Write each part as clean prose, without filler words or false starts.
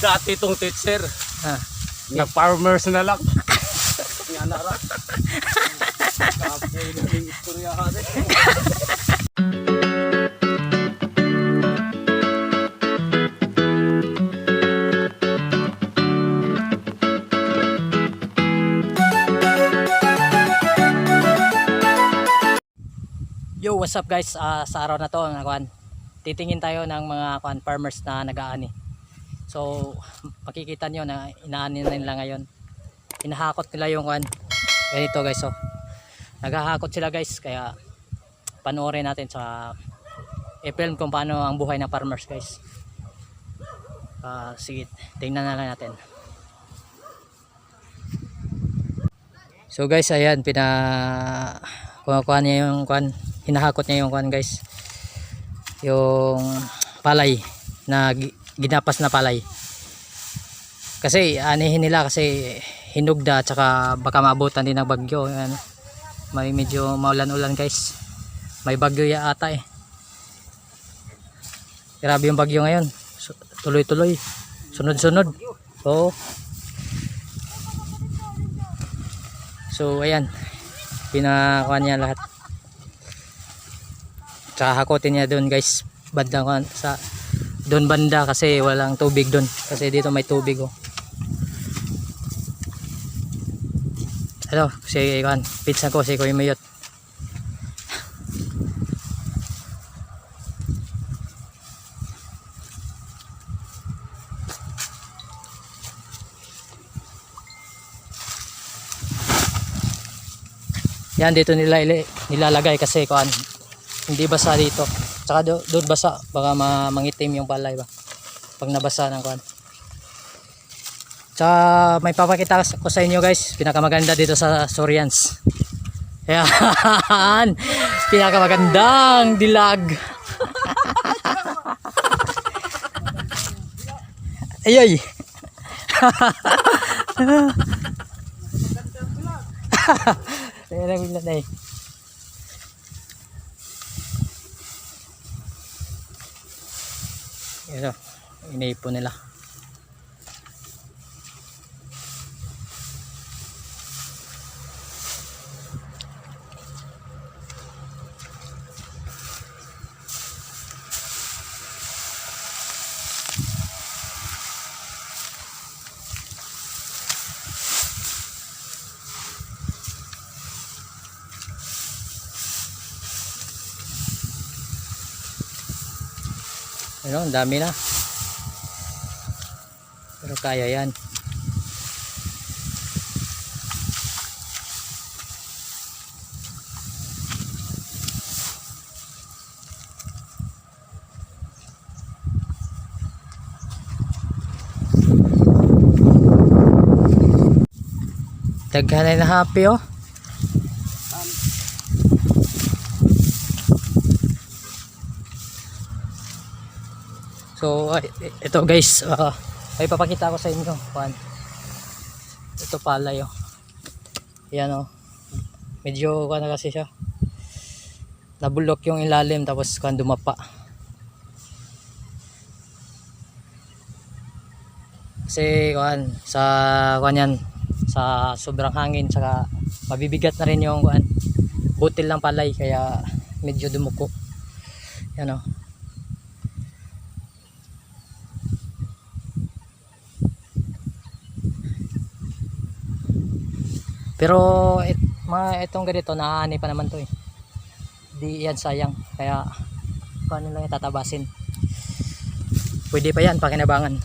dati itong teacher. Ah. Nag-farmers na lang. Yan na ra. Kapay na ning istoryahan eh. Yo, what's up guys? Sa araw na to, titingin tayo ng mga farmers na nag-aani. So, makikita nyo na inaani na nila ngayon. Hinahakot nila yung ganito guys. So, naghahakot sila guys. Kaya, panoorin natin sa i-film kung paano ang buhay ng farmers guys. Sige, tingnan na lang natin. So guys, ayan, kuha niya yung hinahakot niya yung guys, yung palay na ginapas na palay, kasi anihin nila kasi hinugda at saka baka maabutan din ng bagyo. Ayan, may medyo maulan-ulan guys, may bagyo ata eh, grabe yung bagyo ngayon, tuloy-tuloy, sunod-sunod. So ayan, pinakuha niya lahat. Tsaka hakotin niya doon guys, banda sa doon banda kasi walang tubig doon, kasi dito may tubig oh. Hello, si pizza ko si Kuya Mayot. Yan, dito nilalagay kasi hindi basa dito. Tsaka doon basa, baka mangitim yung palay ba pag nabasa ng Tsaka may papakita ko sa inyo guys, pinakamaganda dito sa Sorians. Ayan, pinakamagandang dilag. Ayay. Ayan ang bilat na eh. Ito, iniipon nila. Ano, ang dami na. Pero kaya yan. Daghan na happy oh. So ito guys, may papakita ko sa inyo. Ito palay oh. Yan oh. Medyo na kasi siya. Nabulok yung ilalim tapos dumapa. Kasi sa yan, sa sobrang hangin saka mabibigat na rin yung butil ng palay kaya medyo dumuko. Yan oh. Pero itong ganito naani pa naman to eh. Di yan sayang, kaya paano lang tatabasin. Pwede pa yan pakinabangan.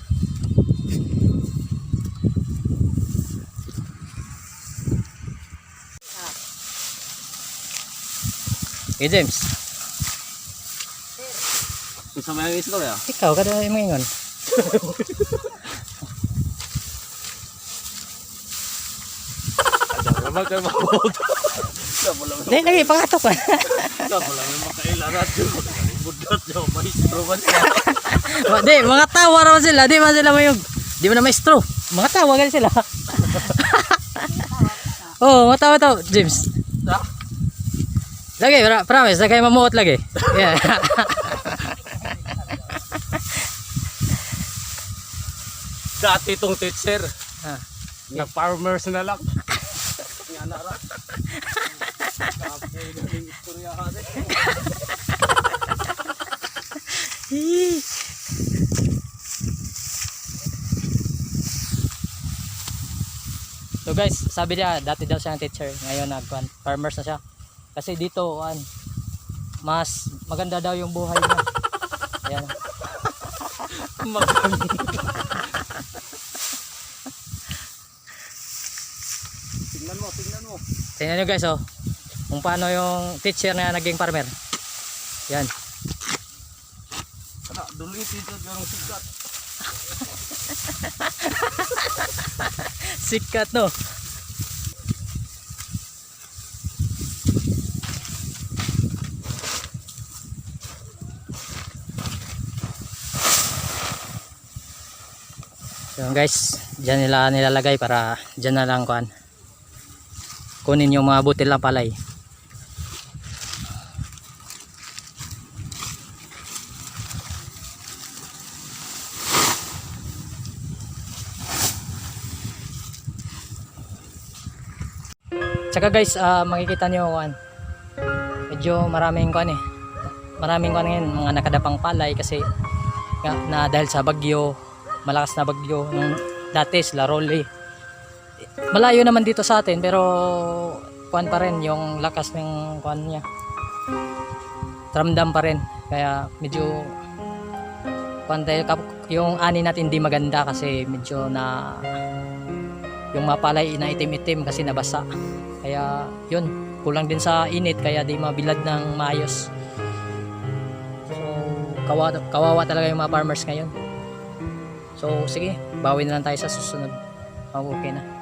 Hey James. Isa may istorya. Ikaw kada yung ingon. Naman kayo mabuto. Dahil lagi pangatok ka. Wala may makailanat yung budot yung maestro man siya. Di, mga tawa naman sila. Di man sila mayog. Di man na maestro. Mga tawa ganun sila. Oh, mga tawa James. Lagi, promise. Lagi mamuot lagi. Yeah. Dati itong teacher. Ah. Nag-farmers na lang. Nga nara. Kapay na ning istorya kasi. So guys, sabi niya dati daw siyang teacher, ngayon farmers na siya. Kasi dito mas maganda daw yung buhay niya. Ayan. Tingnan mo, tingnan mo. Tingnan nyo guys kung paano yung teacher na naging farmer. Yan. Kana duling dito garong sigat. Sikat no. So guys, dyan nila nilalagay para dyan na lang kunin yung mga butil ng palay. Tsaka guys, makikita nyo medyo maraming ngayon mga nakadapang palay kasi na dahil sa bagyo, malakas na bagyo nung dati sila Rolly. Malayo naman dito sa atin pero pa rin yung lakas ng niya. Ramdam pa rin. Kaya medyo yung ani natin hindi maganda kasi medyo na yung mapalay na itim-itim kasi nabasa. Kaya yun, kulang din sa init kaya di mabilad ng maayos. So kawawa talaga yung mga farmers ngayon. So sige, bawi na lang tayo sa susunod. Okay na.